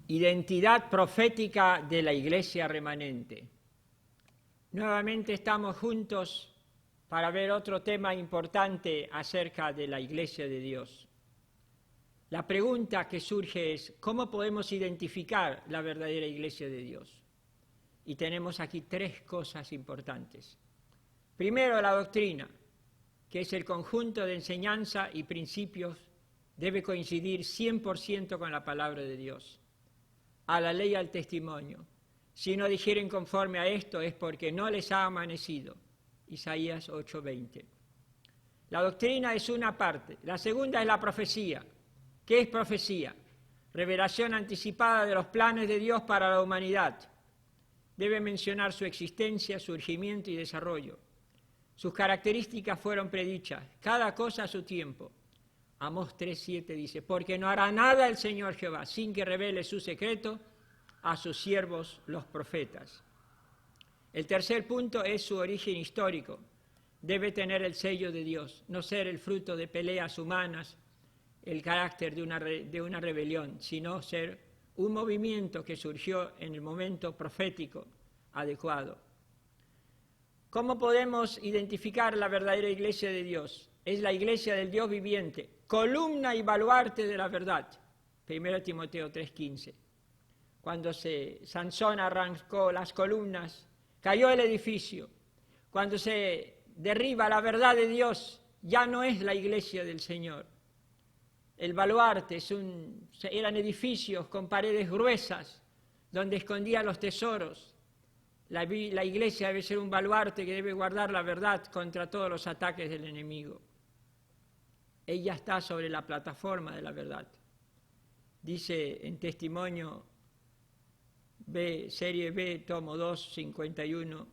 Identidad profética de la Iglesia remanente. Nuevamente estamos juntos para ver otro tema importante acerca de la Iglesia de Dios. La pregunta que surge es, ¿cómo podemos identificar la verdadera Iglesia de Dios? Y tenemos aquí tres cosas importantes. Primero, la doctrina, que es el conjunto de enseñanza y principios, debe coincidir 100% con la palabra de Dios. A la ley y al testimonio. Si no digieren conforme a esto es porque no les ha amanecido. Isaías 8:20. La doctrina es una parte. La segunda es la profecía. ¿Qué es profecía? Revelación anticipada de los planes de Dios para la humanidad. Debe mencionar su existencia, surgimiento y desarrollo. Sus características fueron predichas, cada cosa a su tiempo. Amós 3:7 dice, porque no hará nada el Señor Jehová sin que revele su secreto a sus siervos los profetas. El tercer punto es su origen histórico. Debe tener el sello de Dios, no ser el fruto de peleas humanas, el carácter de una rebelión, sino ser un movimiento que surgió en el momento profético adecuado. ¿Cómo podemos identificar la verdadera Iglesia de Dios? Es la Iglesia del Dios viviente, columna y baluarte de la verdad. 1 Timoteo 3:15. Cuando Sansón arrancó las columnas, cayó el edificio. Cuando se derriba la verdad de Dios, ya no es la Iglesia del Señor. El baluarte eran edificios con paredes gruesas, donde escondían los tesoros. La Iglesia debe ser un baluarte que debe guardar la verdad contra todos los ataques del enemigo. Ella está sobre la plataforma de la verdad. Dice en Testimonio B, Serie B, tomo 2, 51,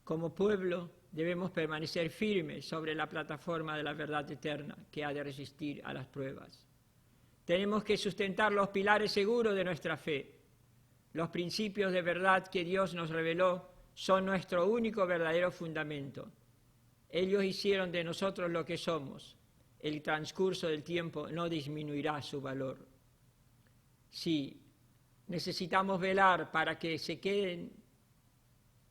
como pueblo debemos permanecer firmes sobre la plataforma de la verdad eterna que ha de resistir a las pruebas. Tenemos que sustentar los pilares seguros de nuestra fe. Los principios de verdad que Dios nos reveló son nuestro único verdadero fundamento. Ellos hicieron de nosotros lo que somos. El transcurso del tiempo no disminuirá su valor. Sí, necesitamos velar para que se queden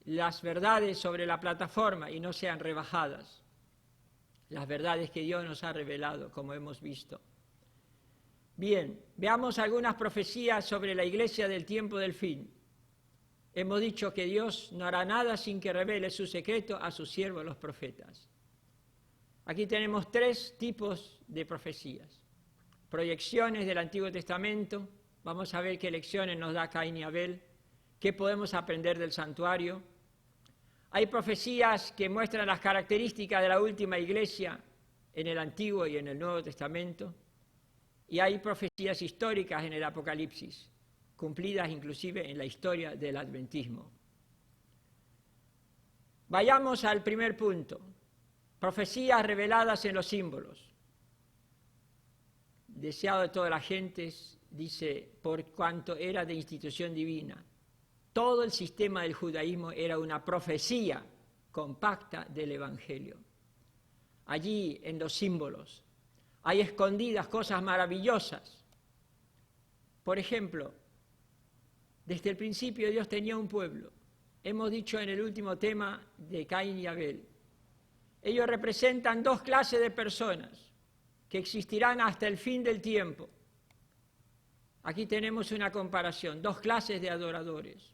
las verdades sobre la plataforma y no sean rebajadas. Las verdades que Dios nos ha revelado, como hemos visto. Bien, veamos algunas profecías sobre la Iglesia del tiempo del fin. Hemos dicho que Dios no hará nada sin que revele su secreto a sus siervos los profetas. Aquí tenemos tres tipos de profecías. Proyecciones del Antiguo Testamento. Vamos a ver qué lecciones nos da Caín y Abel, qué podemos aprender del santuario. Hay profecías que muestran las características de la última Iglesia en el Antiguo y en el Nuevo Testamento. Y hay profecías históricas en el Apocalipsis, cumplidas inclusive en la historia del adventismo. Vayamos al primer punto, profecías reveladas en los símbolos. Deseado de todas las gentes, dice, por cuanto era de institución divina. Todo el sistema del judaísmo era una profecía compacta del Evangelio. Allí, en los símbolos, hay escondidas cosas maravillosas. Por ejemplo, desde el principio Dios tenía un pueblo. Hemos dicho en el último tema de Caín y Abel. Ellos representan dos clases de personas que existirán hasta el fin del tiempo. Aquí tenemos una comparación, dos clases de adoradores.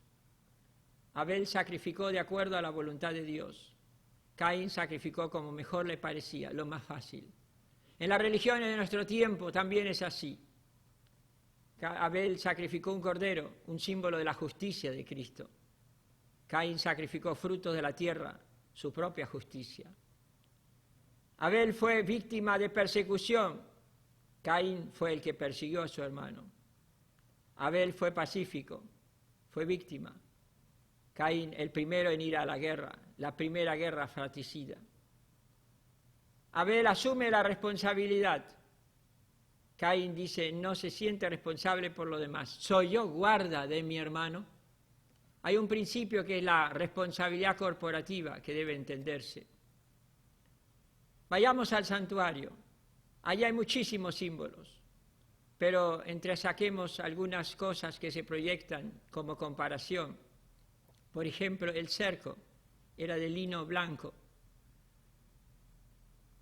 Abel sacrificó de acuerdo a la voluntad de Dios. Caín sacrificó como mejor le parecía, lo más fácil. En las religiones de nuestro tiempo también es así. Abel sacrificó un cordero, un símbolo de la justicia de Cristo. Caín sacrificó frutos de la tierra, su propia justicia. Abel fue víctima de persecución. Caín fue el que persiguió a su hermano. Abel fue pacífico, fue víctima. Caín, el primero en ir a la guerra, la primera guerra fratricida. Abel asume la responsabilidad. Caín dice, no se siente responsable por lo demás. ¿Soy yo guarda de mi hermano? Hay un principio que es la responsabilidad corporativa que debe entenderse. Vayamos al santuario. Allá hay muchísimos símbolos. pero entresaquemos algunas cosas que se proyectan como comparación. Por ejemplo, el cerco era de lino blanco,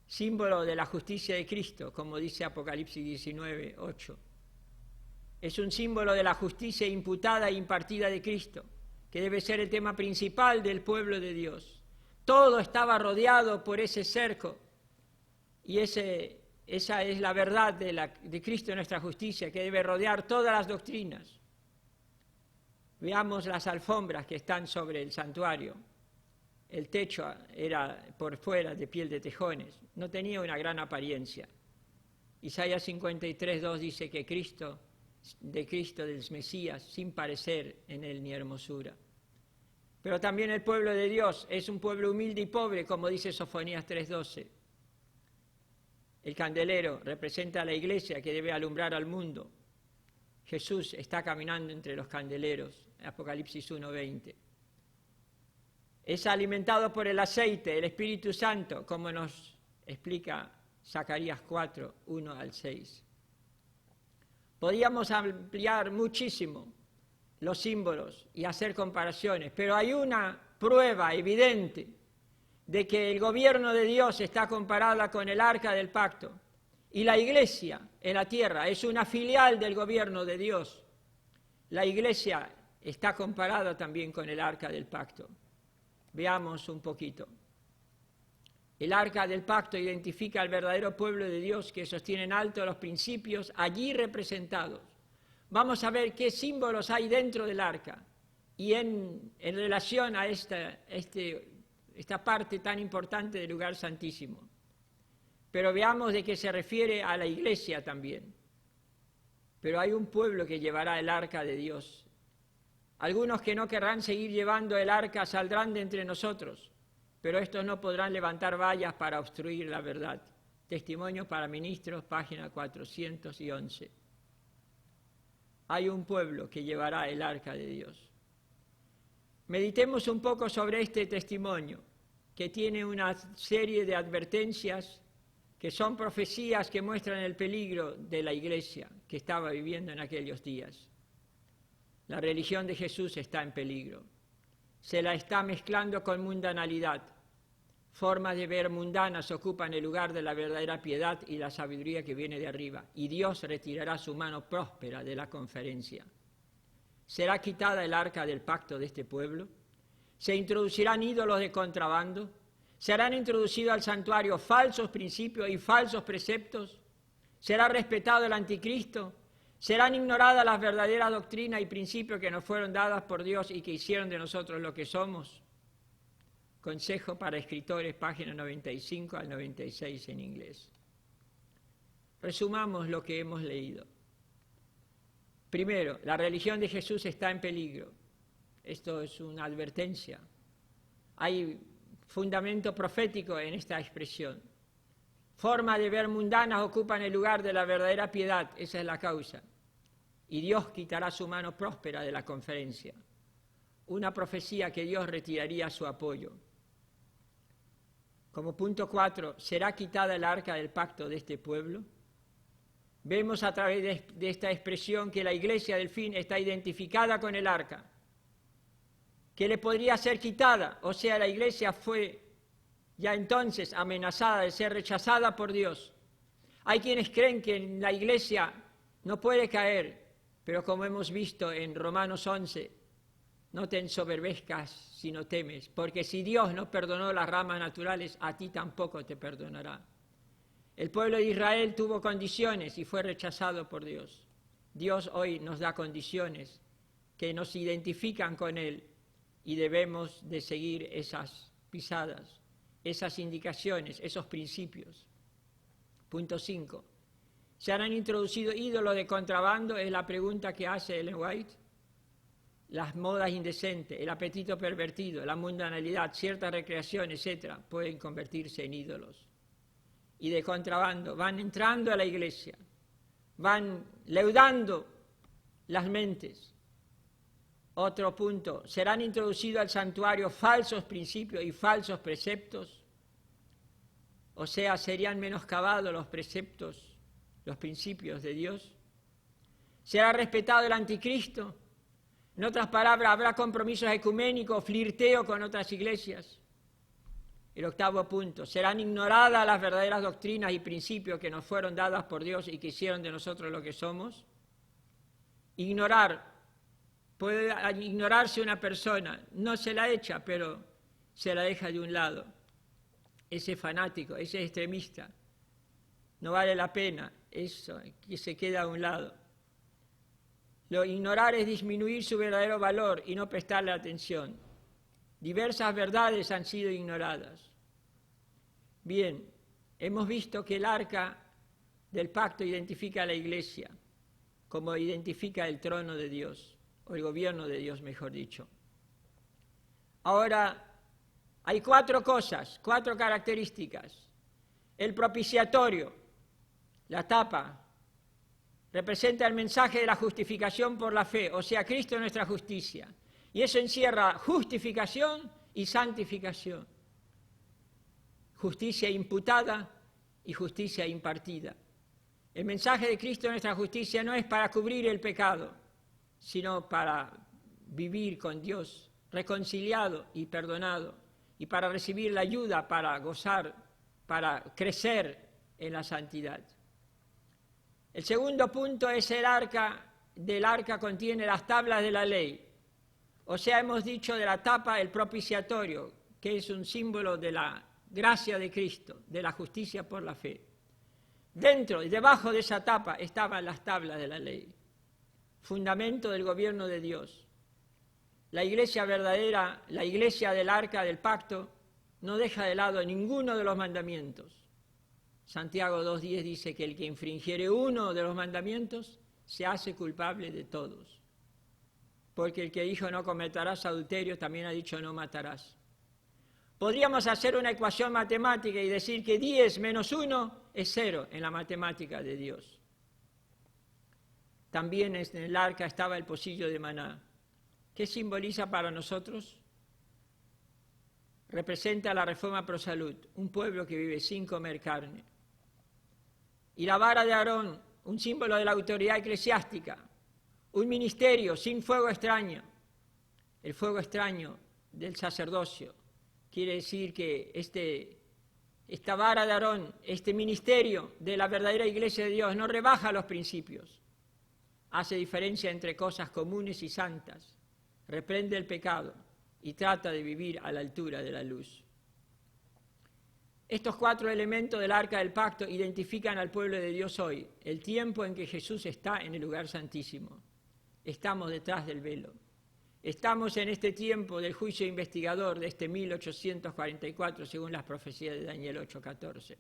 símbolo de la justicia de Cristo, como dice Apocalipsis 19, 8. Es un símbolo de la justicia imputada e impartida de Cristo, que debe ser el tema principal del pueblo de Dios. Todo estaba rodeado por ese cerco, y esa es la verdad de Cristo, nuestra justicia, que debe rodear todas las doctrinas. Veamos las alfombras que están sobre el santuario. El techo era por fuera de piel de tejones, no tenía una gran apariencia. Isaías 53:2 dice que Cristo, del Mesías, sin parecer en él ni hermosura. Pero también el pueblo de Dios es un pueblo humilde y pobre, como dice Sofonías 3:12. El candelero representa a la iglesia que debe alumbrar al mundo. Jesús está caminando entre los candeleros, Apocalipsis 1:20. Es alimentado por el aceite, el Espíritu Santo, como nos explica Zacarías 4:1-6. Podríamos ampliar muchísimo los símbolos y hacer comparaciones, pero hay una prueba evidente de que el gobierno de Dios está comparada con el arca del pacto, y la iglesia en la tierra es una filial del gobierno de Dios. La iglesia está comparada también con el arca del pacto. Veamos un poquito. El arca del pacto identifica al verdadero pueblo de Dios que sostiene en alto los principios allí representados. Vamos a ver qué símbolos hay dentro del arca y en relación a esta parte tan importante del lugar santísimo. Pero veamos de qué se refiere a la iglesia también. Pero hay un pueblo que llevará el arca de Dios. Algunos que no querrán seguir llevando el arca saldrán de entre nosotros, pero estos no podrán levantar vallas para obstruir la verdad. Testimonio para Ministros, página 411. Hay un pueblo que llevará el arca de Dios. Meditemos un poco sobre este testimonio, que tiene una serie de advertencias que son profecías que muestran el peligro de la iglesia que estaba viviendo en aquellos días. La religión de Jesús está en peligro. Se la está mezclando con mundanalidad. Formas de ver mundanas ocupan el lugar de la verdadera piedad y la sabiduría que viene de arriba, y Dios retirará su mano próspera de la conferencia. ¿Será quitada el arca del pacto de este pueblo? ¿Se introducirán ídolos de contrabando? ¿Serán introducidos al santuario falsos principios y falsos preceptos? ¿Será respetado el anticristo? ¿Serán ignoradas las verdaderas doctrinas y principios que nos fueron dadas por Dios y que hicieron de nosotros lo que somos? Consejo para escritores, página 95-96 en inglés. Resumamos lo que hemos leído. Primero, la religión de Jesús está en peligro. Esto es una advertencia. Hay fundamento profético en esta expresión. Formas de ver mundanas ocupan el lugar de la verdadera piedad, esa es la causa. Y Dios quitará su mano próspera de la conferencia. Una profecía que Dios retiraría su apoyo. Como punto 4, ¿será quitada el arca del pacto de este pueblo? Vemos a través de esta expresión que la iglesia del fin está identificada con el arca, que le podría ser quitada, o sea, la iglesia fue ya entonces amenazada de ser rechazada por Dios. Hay quienes creen que la iglesia no puede caer, pero como hemos visto en Romanos 11, no te ensoberbezcas si no temes, porque si Dios no perdonó las ramas naturales, a ti tampoco te perdonará. El pueblo de Israel tuvo condiciones y fue rechazado por Dios. Dios hoy nos da condiciones que nos identifican con Él y debemos de seguir esas pisadas, esas indicaciones, esos principios. Punto 5. ¿Se han introducido ídolos de contrabando? Es la pregunta que hace Ellen White. Las modas indecentes, el apetito pervertido, la mundanalidad, cierta recreación, etc., pueden convertirse en ídolos. Y de contrabando, van entrando a la iglesia, van leudando las mentes. Otro punto, ¿serán introducidos al santuario falsos principios y falsos preceptos? O sea, ¿serían menoscabados los preceptos, los principios de Dios? ¿Será respetado el anticristo? En otras palabras, ¿habrá compromisos ecuménicos, flirteo con otras iglesias? El octavo punto, ¿serán ignoradas las verdaderas doctrinas y principios que nos fueron dadas por Dios y que hicieron de nosotros lo que somos? Puede ignorarse una persona, no se la echa, pero se la deja de un lado. Ese fanático, ese extremista, no vale la pena, eso, que se queda a un lado. Ignorar es disminuir su verdadero valor y no prestarle atención. Diversas verdades han sido ignoradas. Bien, hemos visto que el arca del pacto identifica a la Iglesia, como identifica el trono de Dios, o el gobierno de Dios, mejor dicho. Ahora, hay cuatro características. El propiciatorio, la tapa, representa el mensaje de la justificación por la fe, o sea, Cristo es nuestra justicia. Y eso encierra justificación y santificación. Justicia imputada y justicia impartida. El mensaje de Cristo en nuestra justicia no es para cubrir el pecado, sino para vivir con Dios, reconciliado y perdonado, y para recibir la ayuda para gozar, para crecer en la santidad. El segundo punto es el arca. Del arca contiene las tablas de la ley. O sea, hemos dicho de la tapa el propiciatorio, que es un símbolo de la gracia de Cristo, de la justicia por la fe. Dentro y debajo de esa tapa estaban las tablas de la ley, fundamento del gobierno de Dios. La iglesia verdadera, la iglesia del arca del pacto, no deja de lado ninguno de los mandamientos. Santiago 2:10 dice que el que infringiere uno de los mandamientos se hace culpable de todos. Porque el que dijo no cometerás adulterio también ha dicho no matarás. Podríamos hacer una ecuación matemática y decir que 10 menos 1 es 0 en la matemática de Dios. También en el arca estaba el pocillo de maná. ¿Qué simboliza para nosotros? Representa la reforma pro salud, un pueblo que vive sin comer carne. Y la vara de Aarón, un símbolo de la autoridad eclesiástica, un ministerio sin fuego extraño. El fuego extraño del sacerdocio quiere decir que esta vara de Aarón, este ministerio de la verdadera iglesia de Dios, no rebaja los principios, hace diferencia entre cosas comunes y santas, reprende el pecado y trata de vivir a la altura de la luz. Estos cuatro elementos del arca del pacto identifican al pueblo de Dios hoy, el tiempo en que Jesús está en el lugar santísimo. Estamos detrás del velo. Estamos en este tiempo del juicio investigador de este 1844, según las profecías de Daniel 8:14.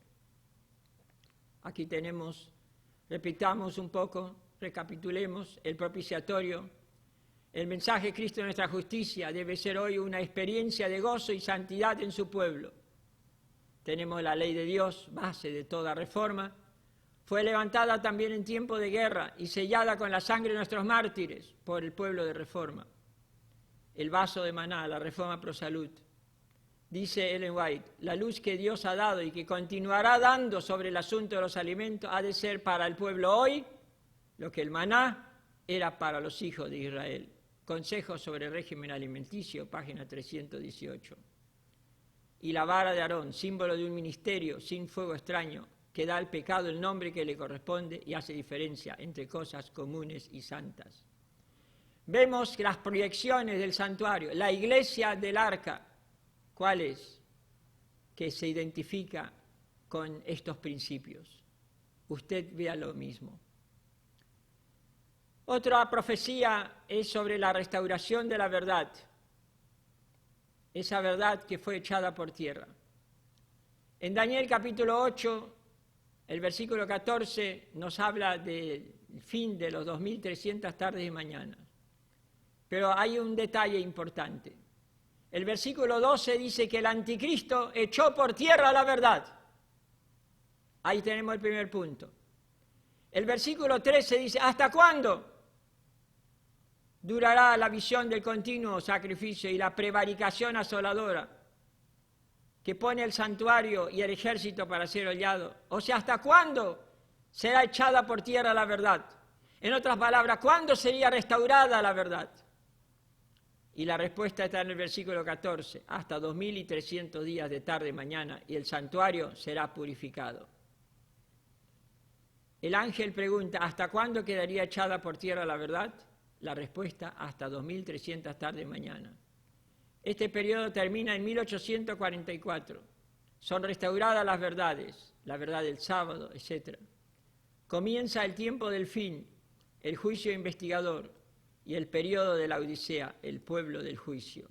Aquí tenemos, repitamos un poco, recapitulemos el propiciatorio. El mensaje de Cristo de nuestra justicia debe ser hoy una experiencia de gozo y santidad en su pueblo. Tenemos la ley de Dios, base de toda reforma. Fue levantada también en tiempo de guerra y sellada con la sangre de nuestros mártires por el pueblo de reforma. El vaso de maná, la reforma pro salud. Dice Ellen White, la luz que Dios ha dado y que continuará dando sobre el asunto de los alimentos ha de ser para el pueblo hoy lo que el maná era para los hijos de Israel. Consejos sobre el régimen alimenticio, página 318. Y la vara de Aarón, símbolo de un ministerio sin fuego extraño, que da al pecado el nombre que le corresponde y hace diferencia entre cosas comunes y santas. Vemos que las proyecciones del santuario, la iglesia del arca, ¿cuál es? Que se identifica con estos principios. Usted vea lo mismo. Otra profecía es sobre la restauración de la verdad. Esa verdad que fue echada por tierra. En Daniel capítulo 8, el versículo 14 nos habla del fin de los 2300 tardes y mañanas. Pero hay un detalle importante. El versículo 12 dice que el anticristo echó por tierra la verdad. Ahí tenemos el primer punto. El versículo 13 dice, ¿hasta cuándo durará la visión del continuo sacrificio y la prevaricación asoladora que pone el santuario y el ejército para ser hollado? O sea, ¿hasta cuándo será echada por tierra la verdad? En otras palabras, ¿cuándo sería restaurada la verdad? Y la respuesta está en el versículo 14, hasta 2300 días de tarde y mañana, y el santuario será purificado. El ángel pregunta, ¿hasta cuándo quedaría echada por tierra la verdad? La respuesta, hasta 2300 tarde y mañana. Este periodo termina en 1844. Son restauradas las verdades, la verdad del sábado, etc. Comienza el tiempo del fin, el juicio investigador, y el periodo de la Odisea, el pueblo del juicio.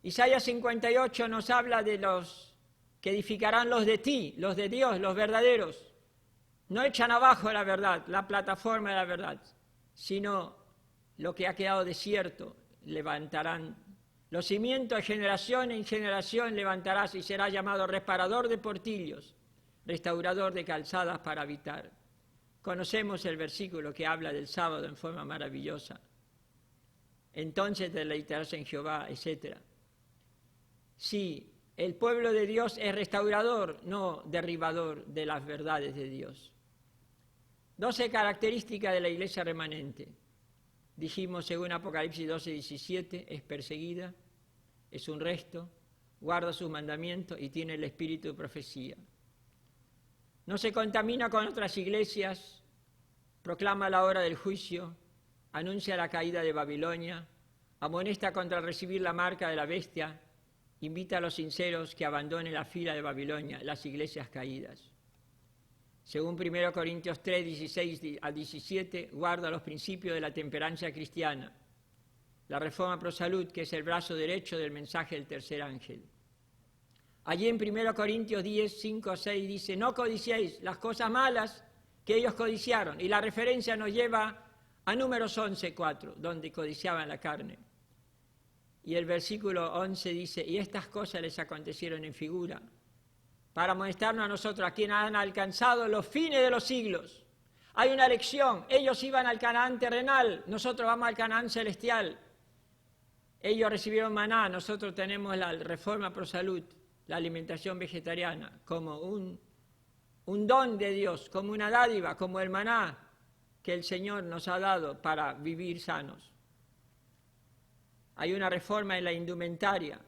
Isaías 58 nos habla de los que edificarán los de ti, los de Dios, los verdaderos. No echan abajo la verdad, la plataforma de la verdad, sino lo que ha quedado desierto, levantarán. Los cimientos de generación en generación levantarás y será llamado reparador de portillos, restaurador de calzadas para habitar. Conocemos el versículo que habla del sábado en forma maravillosa. Entonces te deleitarás en Jehová, etc. Sí, el pueblo de Dios es restaurador, no derribador de las verdades de Dios. 12 características de la iglesia remanente. Dijimos según Apocalipsis 12:17, es perseguida, es un resto, guarda sus mandamientos y tiene el espíritu de profecía. No se contamina con otras iglesias, proclama la hora del juicio, anuncia la caída de Babilonia, amonesta contra recibir la marca de la bestia, invita a los sinceros que abandonen la fila de Babilonia, las iglesias caídas. Según 1 Corintios 3, 16 a 17, guarda los principios de la temperancia cristiana, la reforma pro salud, que es el brazo derecho del mensaje del tercer ángel. Allí en 1 Corintios 10, 5 a 6 dice, no codiciéis las cosas malas que ellos codiciaron. Y la referencia nos lleva a Números 11, 4, donde codiciaban la carne. Y el versículo 11 dice, y estas cosas les acontecieron en figura, para amonestarnos a nosotros, a quienes han alcanzado los fines de los siglos. Hay una lección, ellos iban al Canaán terrenal, nosotros vamos al Canaán celestial. Ellos recibieron maná, nosotros tenemos la reforma pro salud, la alimentación vegetariana, como un don de Dios, como una dádiva, como el maná que el Señor nos ha dado para vivir sanos. Hay una reforma en la indumentaria,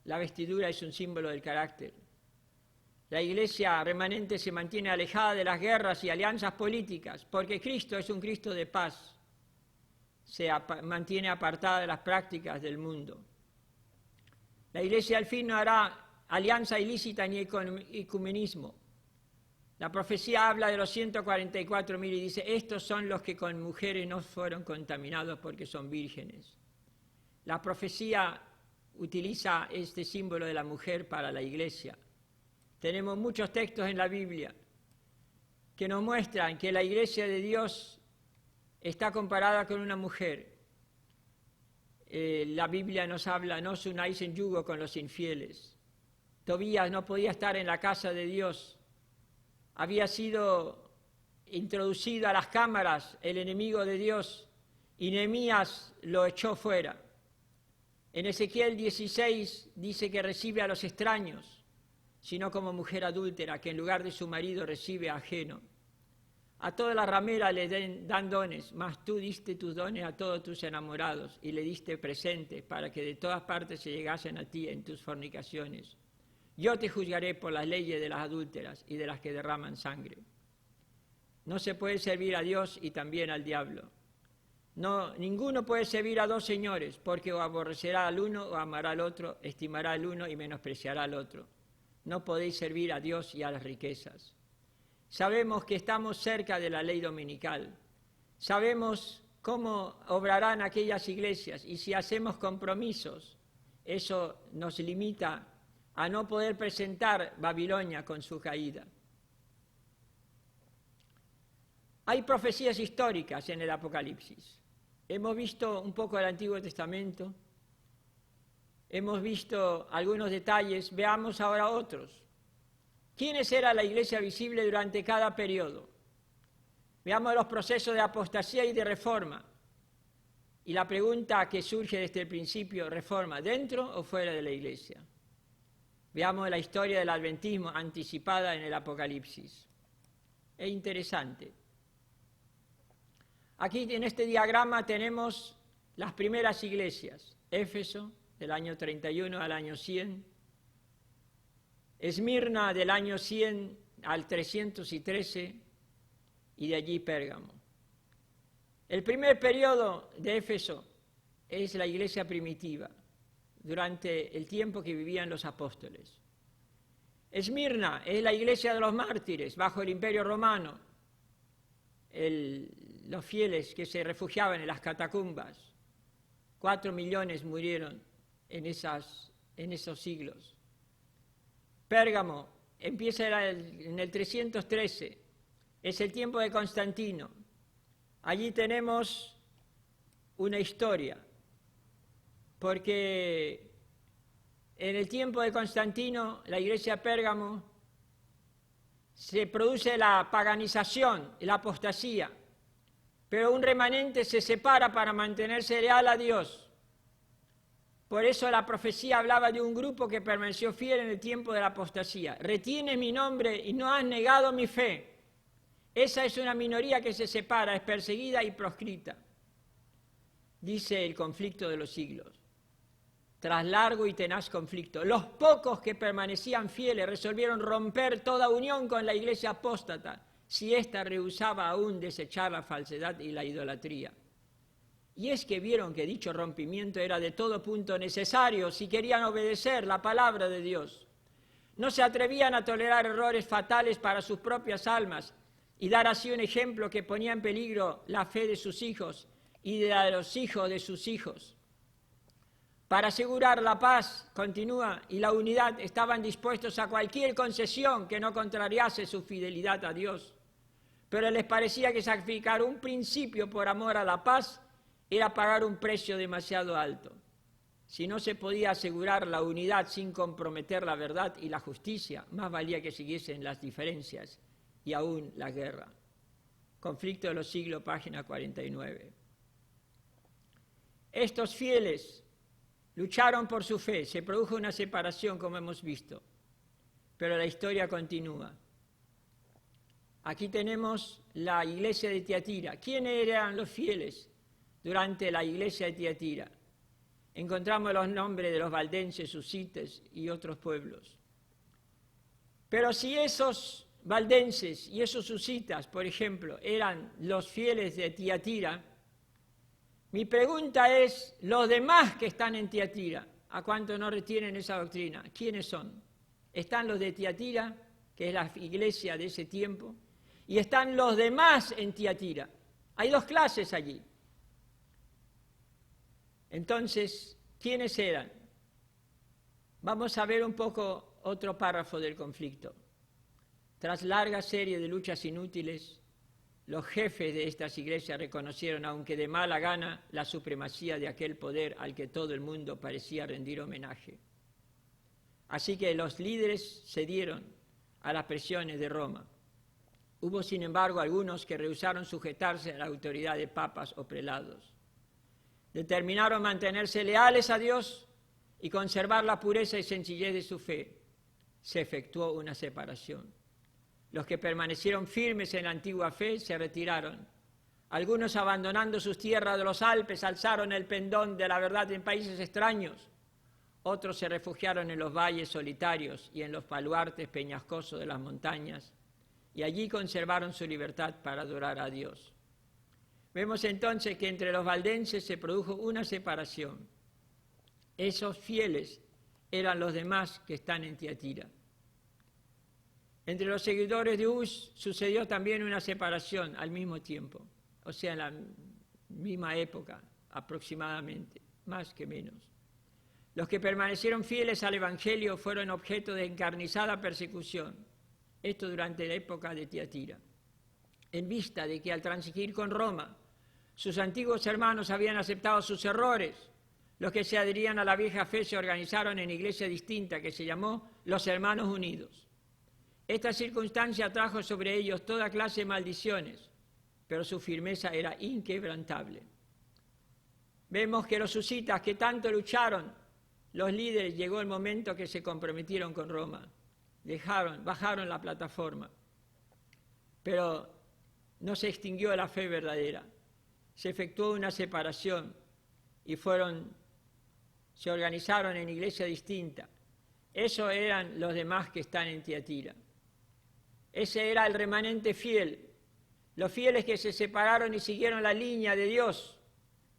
la vestidura es un símbolo del carácter. La iglesia remanente se mantiene alejada de las guerras y alianzas políticas, porque Cristo es un Cristo de paz. Se mantiene apartada de las prácticas del mundo. La iglesia al fin no hará alianza ilícita ni ecumenismo. La profecía habla de los 144.000 y dice, estos son los que con mujeres no fueron contaminados porque son vírgenes. La profecía utiliza este símbolo de la mujer para la iglesia. Tenemos muchos textos en la Biblia que nos muestran que la iglesia de Dios está comparada con una mujer. La Biblia nos habla, no os unáis en yugo con los infieles. Tobías no podía estar en la casa de Dios. Había sido introducido a las cámaras el enemigo de Dios y Nehemías lo echó fuera. En Ezequiel 16 dice que recibe a los extraños, sino como mujer adúltera, que en lugar de su marido recibe a ajeno. A todas las rameras le dan dones, mas tú diste tus dones a todos tus enamorados y le diste presentes para que de todas partes se llegasen a ti en tus fornicaciones. Yo te juzgaré por las leyes de las adúlteras y de las que derraman sangre. No se puede servir a Dios y también al diablo. No, ninguno puede servir a dos señores, porque o aborrecerá al uno o amará al otro, estimará al uno y menospreciará al otro. No podéis servir a Dios y a las riquezas. Sabemos que estamos cerca de la ley dominical. Sabemos cómo obrarán aquellas iglesias y si hacemos compromisos, eso nos limita a no poder presentar Babilonia con su caída. Hay profecías históricas en el Apocalipsis. Hemos visto un poco del Antiguo Testamento, hemos visto algunos detalles, veamos ahora otros. ¿Quiénes era la iglesia visible durante cada periodo? Veamos los procesos de apostasía y de reforma. Y la pregunta que surge desde el principio, ¿reforma dentro o fuera de la iglesia? Veamos la historia del adventismo anticipada en el Apocalipsis. Es interesante. Aquí en este diagrama tenemos las primeras iglesias. Éfeso, del año 31 al año 100. Esmirna, del año 100 al 313, y de allí Pérgamo. El primer periodo de Éfeso es la iglesia primitiva, durante el tiempo que vivían los apóstoles. Esmirna es la iglesia de los mártires bajo el Imperio Romano, los fieles que se refugiaban en las catacumbas. 4 millones murieron en esos siglos. Pérgamo empieza en el 313, es el tiempo de Constantino. Allí tenemos una historia, porque en el tiempo de Constantino, la iglesia de Pérgamo, se produce la paganización, la apostasía, pero un remanente se separa para mantenerse leal a Dios. Por eso la profecía hablaba de un grupo que permaneció fiel en el tiempo de la apostasía. Retienes mi nombre y no has negado mi fe. Esa es una minoría que se separa, es perseguida y proscrita. Dice el conflicto de los siglos. Tras largo y tenaz conflicto, los pocos que permanecían fieles resolvieron romper toda unión con la iglesia apóstata, si ésta rehusaba aún desechar la falsedad y la idolatría. Y es que vieron que dicho rompimiento era de todo punto necesario si querían obedecer la palabra de Dios. No se atrevían a tolerar errores fatales para sus propias almas y dar así un ejemplo que ponía en peligro la fe de sus hijos y de la de los hijos de sus hijos. Para asegurar la paz, continúa, y la unidad, estaban dispuestos a cualquier concesión que no contrariase su fidelidad a Dios. Pero les parecía que sacrificar un principio por amor a la paz era pagar un precio demasiado alto. Si no se podía asegurar la unidad sin comprometer la verdad y la justicia, más valía que siguiesen las diferencias y aún la guerra. Conflicto de los siglos, página 49. Estos fieles lucharon por su fe, se produjo una separación, como hemos visto, pero la historia continúa. Aquí tenemos la iglesia de Tiatira. ¿Quiénes eran los fieles durante la iglesia de Tiatira? Encontramos los nombres de los valdenses, susites y otros pueblos. Pero si esos valdenses y esos susitas, por ejemplo, eran los fieles de Tiatira, mi pregunta es, los demás que están en Tiatira, ¿a cuánto no retienen esa doctrina? ¿Quiénes son? Están los de Tiatira, que es la iglesia de ese tiempo, y están los demás en Tiatira. Hay dos clases allí. Entonces, ¿quiénes eran? Vamos a ver un poco otro párrafo del conflicto. Tras larga serie de luchas inútiles, los jefes de estas iglesias reconocieron, aunque de mala gana, la supremacía de aquel poder al que todo el mundo parecía rendir homenaje. Así que los líderes cedieron a las presiones de Roma. Hubo, sin embargo, algunos que rehusaron sujetarse a la autoridad de papas o prelados. Determinaron mantenerse leales a Dios y conservar la pureza y sencillez de su fe. Se efectuó una separación. Los que permanecieron firmes en la antigua fe se retiraron. Algunos, abandonando sus tierras de los Alpes, alzaron el pendón de la verdad en países extraños. Otros se refugiaron en los valles solitarios y en los baluartes peñascosos de las montañas, y allí conservaron su libertad para adorar a Dios. Vemos entonces que entre los valdenses se produjo una separación. Esos fieles eran los demás que están en Tiatira. Entre los seguidores de Hus sucedió también una separación al mismo tiempo, o sea, en la misma época aproximadamente, más que menos. Los que permanecieron fieles al Evangelio fueron objeto de encarnizada persecución, esto durante la época de Tiatira, en vista de que al transigir con Roma, sus antiguos hermanos habían aceptado sus errores. Los que se adherían a la vieja fe se organizaron en iglesia distinta que se llamó los Hermanos Unidos. Esta circunstancia trajo sobre ellos toda clase de maldiciones, pero su firmeza era inquebrantable. Vemos que los susitas que tanto lucharon, los líderes, llegó el momento que se comprometieron con Roma. Bajaron la plataforma, pero no se extinguió la fe verdadera. se efectuó una separación y se organizaron en iglesias distintas. Esos eran los demás que están en Tiatira. Ese era el remanente fiel, los fieles que se separaron y siguieron la línea de Dios,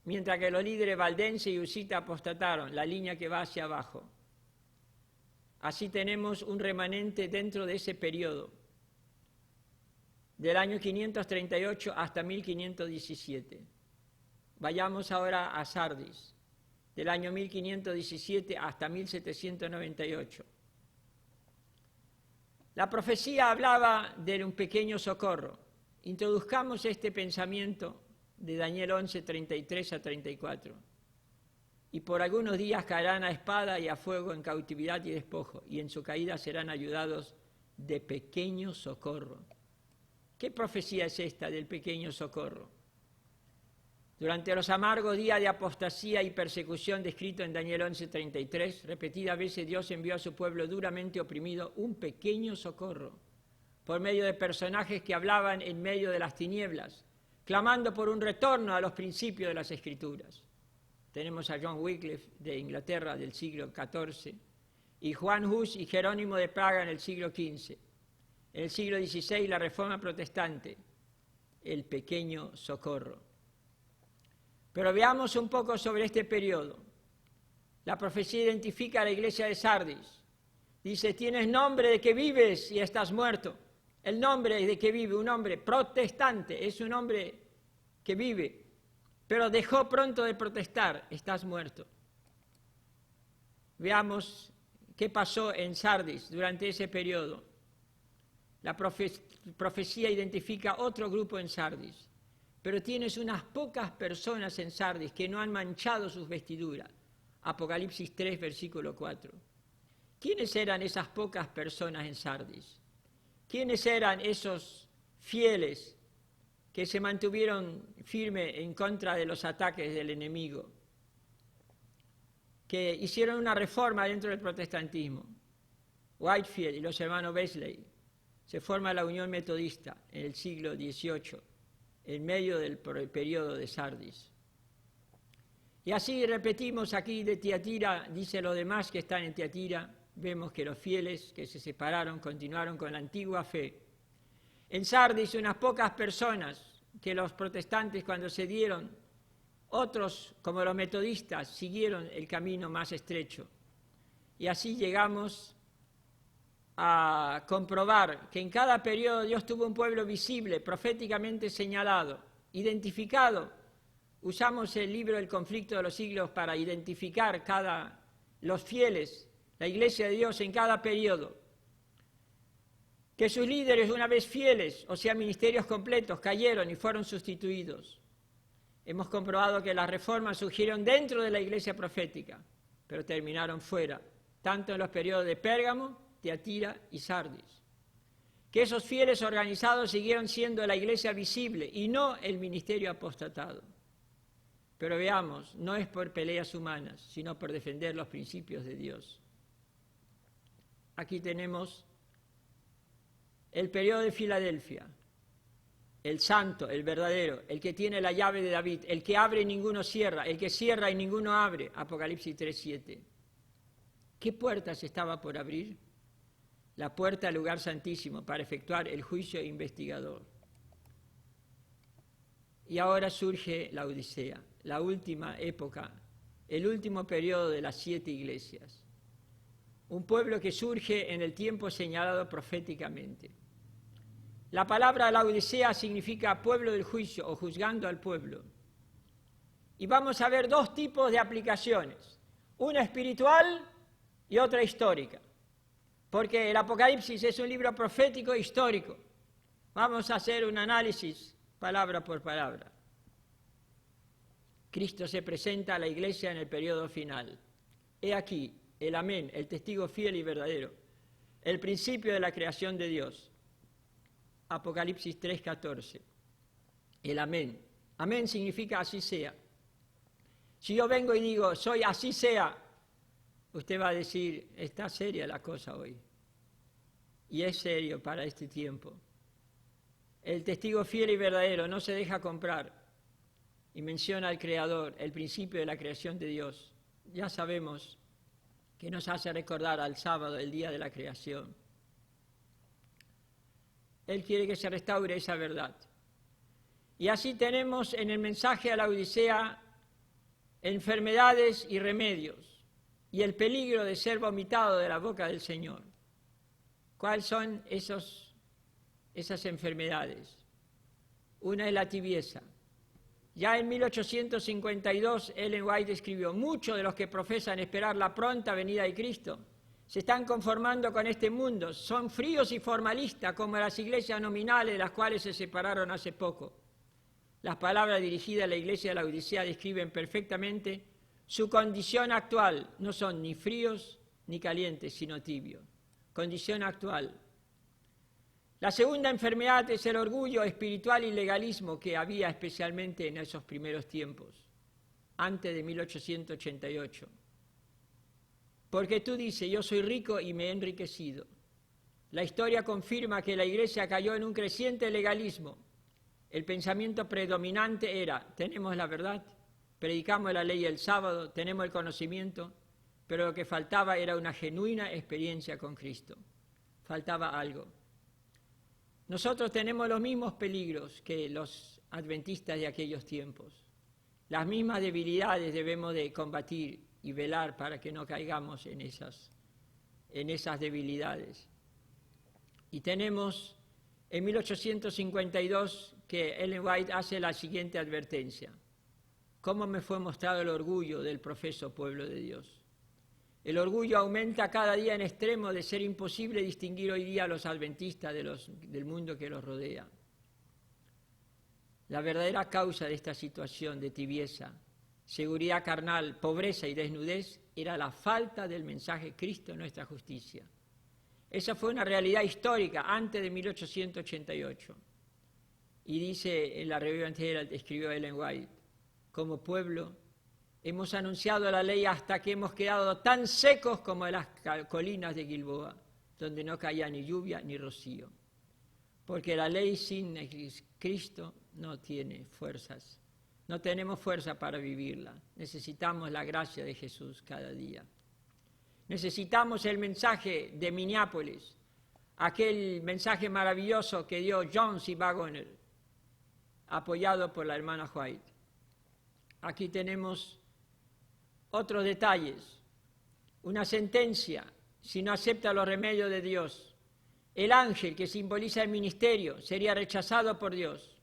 mientras que los líderes valdense y usita apostataron, la línea que va hacia abajo. Así tenemos un remanente dentro de ese periodo, del año 538 hasta 1517. Vayamos ahora a Sardis, del año 1517 hasta 1798. La profecía hablaba de un pequeño socorro. Introduzcamos este pensamiento de Daniel 11, 33 a 34. Y por algunos días caerán a espada y a fuego en cautividad y despojo, y en su caída serán ayudados de pequeño socorro. ¿Qué profecía es esta del pequeño socorro? Durante los amargos días de apostasía y persecución descrito en Daniel 11:33, repetidas veces Dios envió a su pueblo duramente oprimido un pequeño socorro, por medio de personajes que hablaban en medio de las tinieblas, clamando por un retorno a los principios de las Escrituras. Tenemos a John Wycliffe de Inglaterra del siglo XIV, y Juan Hus y Jerónimo de Praga en el siglo XV. En el siglo XVI la Reforma Protestante, el pequeño socorro. Pero veamos un poco sobre este periodo. La profecía identifica a la iglesia de Sardis. Dice, tienes nombre de que vives y estás muerto. El nombre de que vive, un hombre protestante, es un hombre que vive, pero dejó pronto de protestar, estás muerto. Veamos qué pasó en Sardis durante ese periodo. La profecía identifica otro grupo en Sardis, pero tienes unas pocas personas en Sardis que no han manchado sus vestiduras. Apocalipsis 3, versículo 4. ¿Quiénes eran esas pocas personas en Sardis? ¿Quiénes eran esos fieles que se mantuvieron firmes en contra de los ataques del enemigo? Que hicieron una reforma dentro del protestantismo. Whitefield y los hermanos Wesley. Se forma la Unión Metodista en el siglo XVIII, en medio del periodo de Sardis. Y así repetimos aquí de Tiatira, dice los demás que están en Tiatira, vemos que los fieles que se separaron continuaron con la antigua fe. En Sardis unas pocas personas que los protestantes cuando se dieron, otros como los metodistas siguieron el camino más estrecho. Y así llegamos a comprobar que en cada periodo Dios tuvo un pueblo visible, proféticamente señalado, identificado. Usamos el libro El conflicto de los siglos para identificar los fieles, la iglesia de Dios en cada periodo. Que sus líderes, una vez fieles, o sea, ministerios completos, cayeron y fueron sustituidos. Hemos comprobado que las reformas surgieron dentro de la iglesia profética, pero terminaron fuera, tanto en los periodos de Pérgamo, Tiatira y Sardis. Que esos fieles organizados siguieron siendo la iglesia visible y no el ministerio apostatado. Pero veamos, no es por peleas humanas, sino por defender los principios de Dios. Aquí tenemos el periodo de Filadelfia, el santo, el verdadero, el que tiene la llave de David, el que abre y ninguno cierra, el que cierra y ninguno abre, Apocalipsis 3:7. ¿Qué puertas estaba por abrir? La puerta al lugar santísimo para efectuar el juicio investigador. Y ahora surge la Odisea, la última época, el último periodo de las 7 iglesias. Un pueblo que surge en el tiempo señalado proféticamente. La palabra Laodicea significa pueblo del juicio o juzgando al pueblo. Y vamos a ver 2 tipos de aplicaciones, una espiritual y otra histórica. Porque el Apocalipsis es un libro profético e histórico. Vamos a hacer un análisis palabra por palabra. Cristo se presenta a la iglesia en el periodo final. He aquí el amén, el testigo fiel y verdadero, el principio de la creación de Dios. Apocalipsis 3:14. El amén. Amén significa así sea. Si yo vengo y digo, soy así sea, usted va a decir, está seria la cosa hoy. Y es serio para este tiempo. El testigo fiel y verdadero no se deja comprar. y menciona al Creador, el principio de la creación de Dios, ya sabemos que nos hace recordar al sábado, el día de la creación. Él quiere que se restaure esa verdad. Y así tenemos en el mensaje a la Odisea enfermedades y remedios, y el peligro de ser vomitado de la boca del Señor. ¿Cuáles son esas enfermedades? Una es la tibieza. Ya en 1852, Ellen White escribió: muchos de los que profesan esperar la pronta venida de Cristo se están conformando con este mundo, son fríos y formalistas como las iglesias nominales de las cuales se separaron hace poco. Las palabras dirigidas a la iglesia de la Odisea describen perfectamente su condición actual. No son ni fríos ni calientes, sino tibios. Condición actual. La segunda enfermedad es el orgullo espiritual y legalismo que había especialmente en esos primeros tiempos, antes de 1888. Porque tú dices, yo soy rico y me he enriquecido. La historia confirma que la iglesia cayó en un creciente legalismo. El pensamiento predominante era: tenemos la verdad, predicamos la ley el sábado, tenemos el conocimiento, pero lo que faltaba era una genuina experiencia con Cristo. Faltaba algo. Nosotros tenemos los mismos peligros que los adventistas de aquellos tiempos. Las mismas debilidades debemos de combatir y velar para que no caigamos en esas debilidades. Y tenemos en 1852 que Ellen White hace la siguiente advertencia: ¿cómo me fue mostrado el orgullo del profeso pueblo de Dios? El orgullo aumenta cada día en extremo de ser imposible distinguir hoy día a los adventistas del mundo que los rodea. La verdadera causa de esta situación de tibieza, seguridad carnal, pobreza y desnudez era la falta del mensaje Cristo, nuestra justicia. Esa fue una realidad histórica antes de 1888. Y dice en la Review and Herald, escribió Ellen White: como pueblo hemos anunciado la ley hasta que hemos quedado tan secos como las colinas de Gilboa, donde no caía ni lluvia ni rocío. Porque la ley sin Cristo no tiene fuerzas. No tenemos fuerza para vivirla. Necesitamos la gracia de Jesús cada día. Necesitamos el mensaje de Minneapolis, aquel mensaje maravilloso que dio John C. Waggoner, apoyado por la hermana White. Aquí tenemos otros detalles. Una sentencia: si no acepta los remedios de Dios, el ángel que simboliza el ministerio sería rechazado por Dios,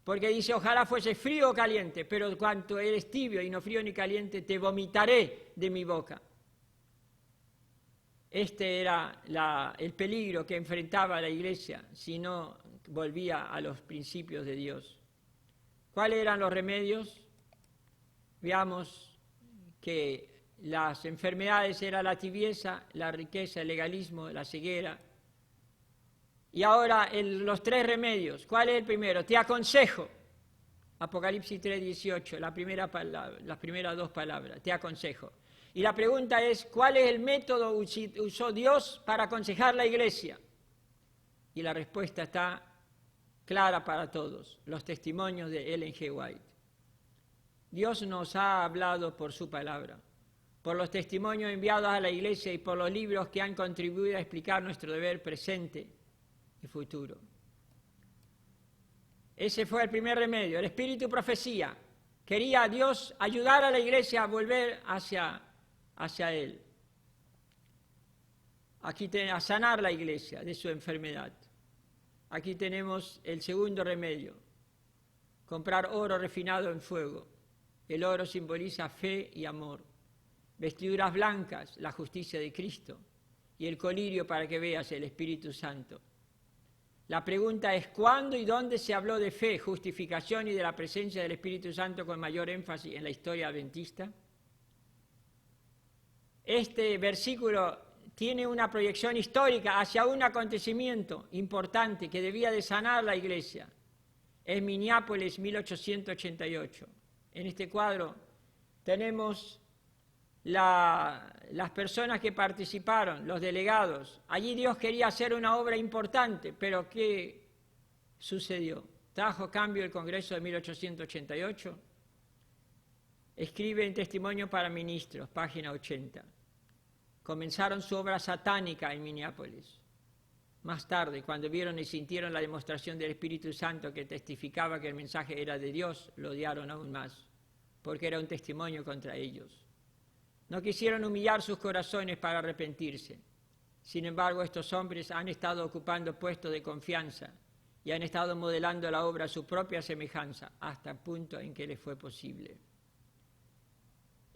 porque dice: ojalá fuese frío o caliente, pero cuanto eres tibio y no frío ni caliente, te vomitaré de mi boca. Este era el peligro que enfrentaba la iglesia si no volvía a los principios de Dios. ¿Cuáles eran los remedios? Veamos que las enfermedades eran la tibieza, la riqueza, el legalismo, la ceguera. Y ahora los tres remedios. ¿Cuál es el primero? Te aconsejo. Apocalipsis 3:18, las primeras dos palabras, te aconsejo. Y la pregunta es: ¿cuál es el método que usó Dios para aconsejar la iglesia? Y la respuesta está clara para todos: los testimonios de Ellen G. White. Dios nos ha hablado por su palabra, por los testimonios enviados a la iglesia y por los libros que han contribuido a explicar nuestro deber presente y futuro. Ese fue el primer remedio, el espíritu profecía. Quería Dios ayudar a la iglesia a volver hacia Él. Aquí a sanar la iglesia de su enfermedad. Aquí tenemos el segundo remedio: comprar oro refinado en fuego. El oro simboliza fe y amor. Vestiduras blancas, la justicia de Cristo. Y el colirio para que veas el Espíritu Santo. La pregunta es: ¿cuándo y dónde se habló de fe, justificación y de la presencia del Espíritu Santo con mayor énfasis en la historia adventista? Este versículo tiene una proyección histórica hacia un acontecimiento importante que debía de sanar la iglesia. Es Minneapolis, 1888. En este cuadro tenemos las personas que participaron, los delegados. Allí Dios quería hacer una obra importante, pero ¿qué sucedió? ¿Trajo cambio el Congreso de 1888? Escribe en Testimonio para Ministros, página 80. Comenzaron su obra satánica en Minneapolis. Más tarde, cuando vieron y sintieron la demostración del Espíritu Santo que testificaba que el mensaje era de Dios, lo odiaron aún más, porque era un testimonio contra ellos. No quisieron humillar sus corazones para arrepentirse. Sin embargo, estos hombres han estado ocupando puestos de confianza y han estado modelando la obra a su propia semejanza hasta el punto en que les fue posible.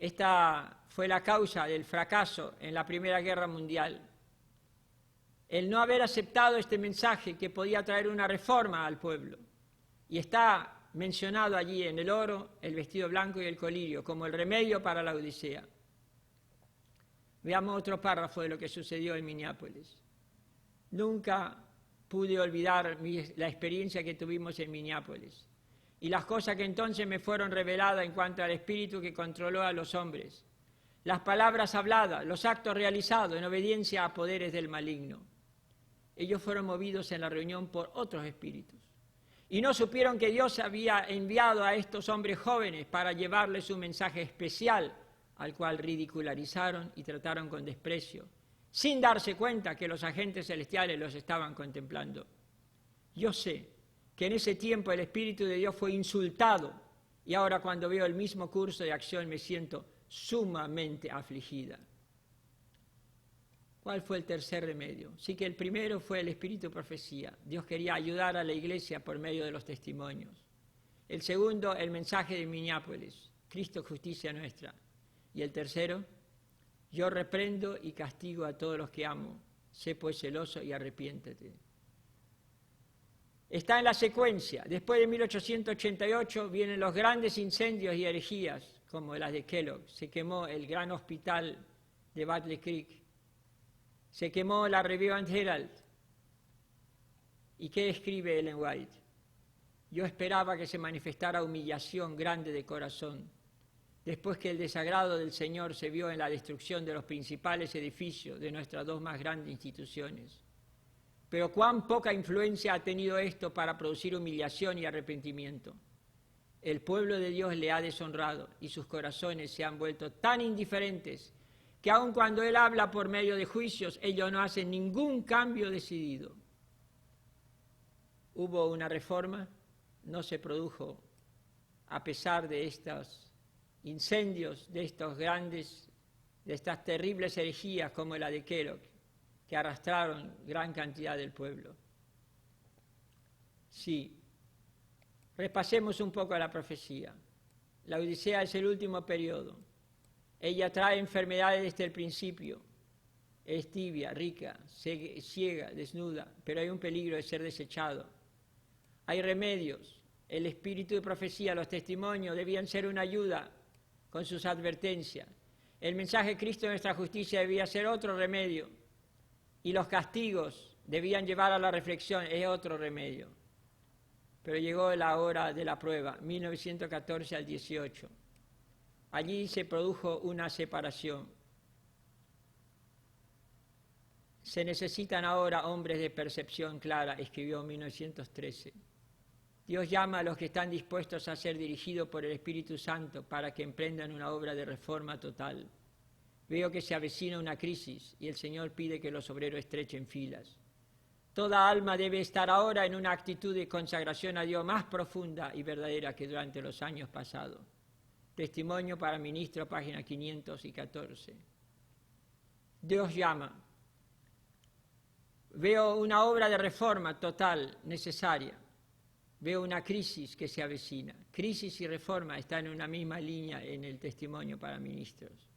Esta fue la causa del fracaso en la Primera Guerra Mundial. El no haber aceptado este mensaje que podía traer una reforma al pueblo. Y está mencionado allí en el oro, el vestido blanco y el colirio como el remedio para la Odisea. Veamos otro párrafo de lo que sucedió en Minneapolis. Nunca pude olvidar la experiencia que tuvimos en Minneapolis y las cosas que entonces me fueron reveladas en cuanto al espíritu que controló a los hombres, las palabras habladas, los actos realizados en obediencia a poderes del maligno. Ellos fueron movidos en la reunión por otros espíritus y no supieron que Dios había enviado a estos hombres jóvenes para llevarles un mensaje especial al cual ridicularizaron y trataron con desprecio, sin darse cuenta que los agentes celestiales los estaban contemplando. Yo sé que en ese tiempo el Espíritu de Dios fue insultado y ahora cuando veo el mismo curso de acción me siento sumamente afligida. ¿Cuál fue el tercer remedio? Sí que el primero fue el espíritu de profecía. Dios quería ayudar a la iglesia por medio de los testimonios. El segundo, el mensaje de Minneapolis, Cristo justicia nuestra. Y el tercero, yo reprendo y castigo a todos los que amo. Sé pues celoso y arrepiéntete. Está en la secuencia. Después de 1888 vienen los grandes incendios y herejías, como las de Kellogg. Se quemó el gran hospital de Battle Creek. Se quemó la Review and Herald. ¿Y qué escribe Ellen White? Yo esperaba que se manifestara humillación grande de corazón, después que el desagrado del Señor se vio en la destrucción de los principales edificios de nuestras dos más grandes instituciones. Pero cuán poca influencia ha tenido esto para producir humillación y arrepentimiento. El pueblo de Dios le ha deshonrado y sus corazones se han vuelto tan indiferentes que aun cuando Él habla por medio de juicios, ellos no hacen ningún cambio decidido. Hubo una reforma, no se produjo a pesar de estos incendios, de estas terribles herejías como la de Kellogg, que arrastraron gran cantidad del pueblo. Sí, repasemos un poco la profecía. La Odisea es el último periodo. Ella trae enfermedades desde el principio. Es tibia, rica, ciega, desnuda, pero hay un peligro de ser desechado. Hay remedios. El espíritu de profecía, los testimonios debían ser una ayuda con sus advertencias. El mensaje de Cristo de nuestra justicia debía ser otro remedio. Y los castigos debían llevar a la reflexión, es otro remedio. Pero llegó la hora de la prueba, 1914 al 18. Allí se produjo una separación. Se necesitan ahora hombres de percepción clara, escribió en 1913. Dios llama a los que están dispuestos a ser dirigidos por el Espíritu Santo para que emprendan una obra de reforma total. Veo que se avecina una crisis y el Señor pide que los obreros estrechen filas. Toda alma debe estar ahora en una actitud de consagración a Dios más profunda y verdadera que durante los años pasados. Testimonio para Ministro, página 514. Dios llama. Veo una obra de reforma total necesaria. Veo una crisis que se avecina. Crisis y reforma están en una misma línea en el Testimonio para Ministros.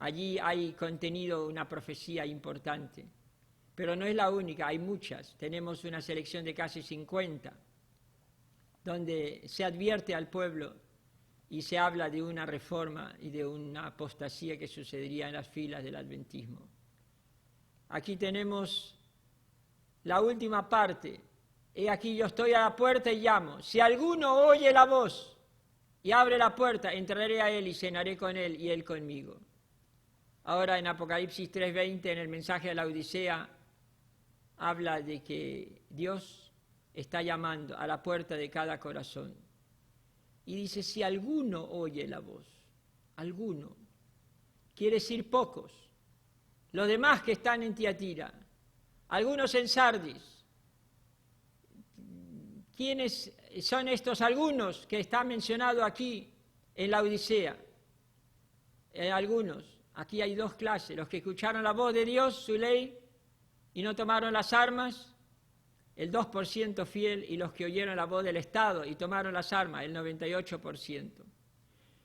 Allí hay contenido una profecía importante, pero no es la única, hay muchas. Tenemos una selección de casi 50, donde se advierte al pueblo y se habla de una reforma y de una apostasía que sucedería en las filas del adventismo. Aquí tenemos la última parte. He aquí yo estoy a la puerta y llamo. Si alguno oye la voz y abre la puerta, entraré a él y cenaré con él y él conmigo. Ahora en Apocalipsis 3:20, en el mensaje de la Odisea, habla de que Dios está llamando a la puerta de cada corazón. Y dice, si alguno oye la voz, alguno, quiere decir pocos, los demás que están en Tiatira, algunos en Sardis. ¿Quiénes son estos algunos que está mencionado aquí en la Odisea? Algunos. Aquí hay dos clases, los que escucharon la voz de Dios, su ley, y no tomaron las armas, el 2% fiel, y los que oyeron la voz del Estado y tomaron las armas, el 98%.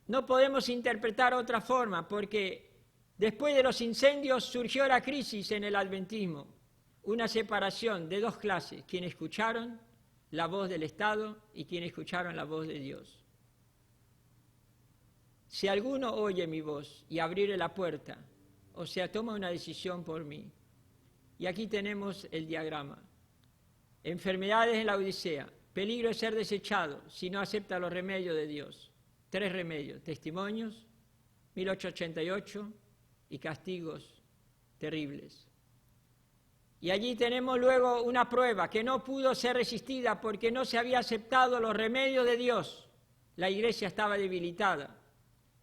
No podemos interpretar otra forma, porque después de los incendios surgió la crisis en el adventismo, una separación de dos clases, quienes escucharon la voz del Estado y quienes escucharon la voz de Dios. Si alguno oye mi voz y abriere la puerta, o sea, toma una decisión por mí. Y aquí tenemos el diagrama. Enfermedades en la Odisea, peligro de ser desechado si no acepta los remedios de Dios. 3 remedios, testimonios, 1888 y castigos terribles. Y allí tenemos luego una prueba que no pudo ser resistida porque no se había aceptado los remedios de Dios. La iglesia estaba debilitada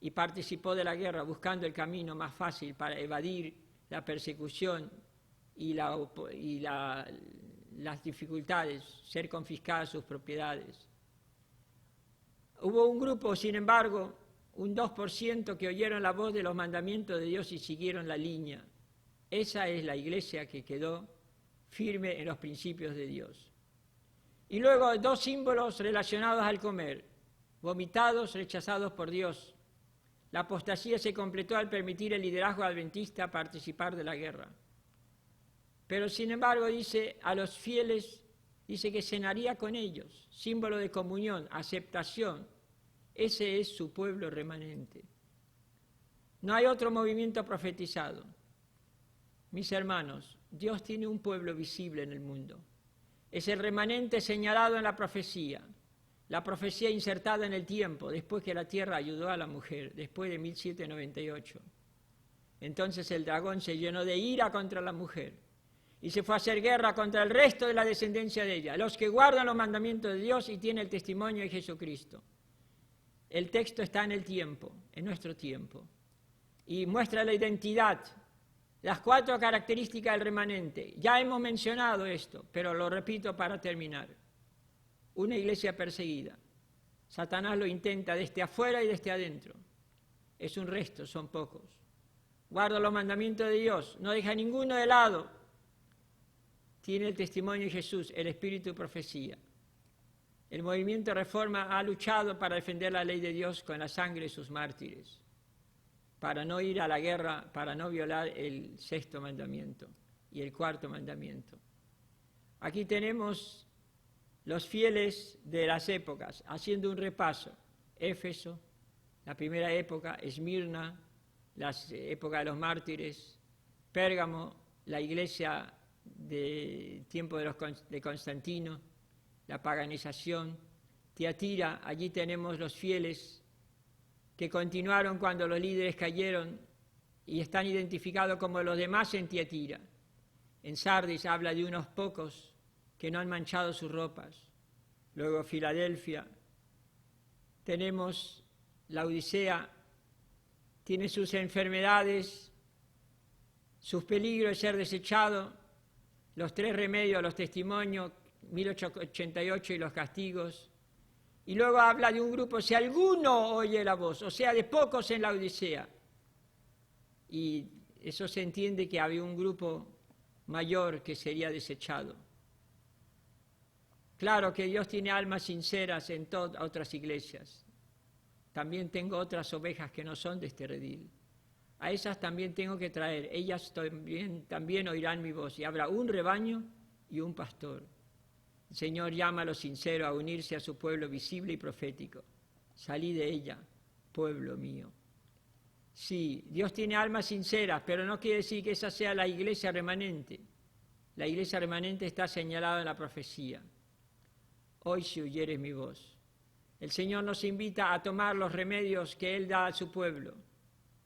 y participó de la guerra buscando el camino más fácil para evadir la persecución y las dificultades, ser confiscadas sus propiedades. Hubo un grupo, sin embargo, un 2% que oyeron la voz de los mandamientos de Dios y siguieron la línea. Esa es la iglesia que quedó firme en los principios de Dios. Y luego 2 símbolos relacionados al comer, vomitados, rechazados por Dios. La apostasía se completó al permitir el liderazgo adventista participar de la guerra. Pero sin embargo dice a los fieles, dice que cenaría con ellos, símbolo de comunión, aceptación. Ese es su pueblo remanente. No hay otro movimiento profetizado. Mis hermanos, Dios tiene un pueblo visible en el mundo. Es el remanente señalado en la profecía insertada en el tiempo, después que la tierra ayudó a la mujer, después de 1798. Entonces el dragón se llenó de ira contra la mujer y se fue a hacer guerra contra el resto de la descendencia de ella, los que guardan los mandamientos de Dios y tienen el testimonio de Jesucristo. El texto está en el tiempo, en nuestro tiempo, y muestra la identidad, las 4 características del remanente. Ya hemos mencionado esto, pero lo repito para terminar. Una iglesia perseguida. Satanás lo intenta desde afuera y desde adentro. Es un resto, son pocos. Guarda los mandamientos de Dios, no deja ninguno de lado. Tiene el testimonio de Jesús, el espíritu de profecía. El movimiento Reforma ha luchado para defender la ley de Dios con la sangre de sus mártires, para no ir a la guerra, para no violar el 6º mandamiento y el 4º mandamiento. Aquí tenemos los fieles de las épocas, haciendo un repaso. Éfeso, la primera época, Esmirna, la época de los mártires, Pérgamo, la iglesia del tiempo de Constantino, la paganización, Tiatira, allí tenemos los fieles que continuaron cuando los líderes cayeron y están identificados como los demás en Tiatira. En Sardis habla de unos pocos que no han manchado sus ropas. Luego Filadelfia. Tenemos la Odisea, tiene sus enfermedades, sus peligros de ser desechado, los 3 remedios, los testimonios, 1888 y los castigos. Y luego habla de un grupo, si alguno oye la voz, o sea, de pocos en la Odisea. Y eso se entiende que había un grupo mayor que sería desechado. Claro que Dios tiene almas sinceras en todas otras iglesias. También tengo otras ovejas que no son de este redil. A esas también tengo que traer. Ellas también oirán mi voz. Y habrá un rebaño y un pastor. El Señor llama a los sinceros a unirse a su pueblo visible y profético. Salí de ella, pueblo mío. Sí, Dios tiene almas sinceras, pero no quiere decir que esa sea la iglesia remanente. La iglesia remanente está señalada en la profecía. Hoy si oyeres mi voz. El Señor nos invita a tomar los remedios que Él da a su pueblo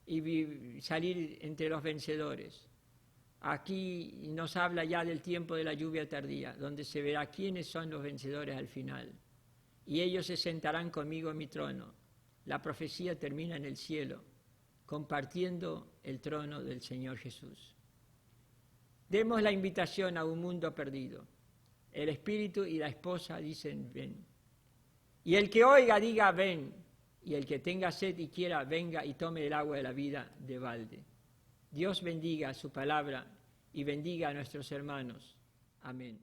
y salir entre los vencedores. Aquí nos habla ya del tiempo de la lluvia tardía, donde se verá quiénes son los vencedores al final. y ellos se sentarán conmigo en mi trono. La profecía termina en el cielo, compartiendo el trono del Señor Jesús. Demos la invitación a un mundo perdido. El Espíritu y la esposa dicen, ven. Y el que oiga diga, ven. Y el que tenga sed y quiera, venga y tome el agua de la vida de balde. Dios bendiga su palabra y bendiga a nuestros hermanos. Amén.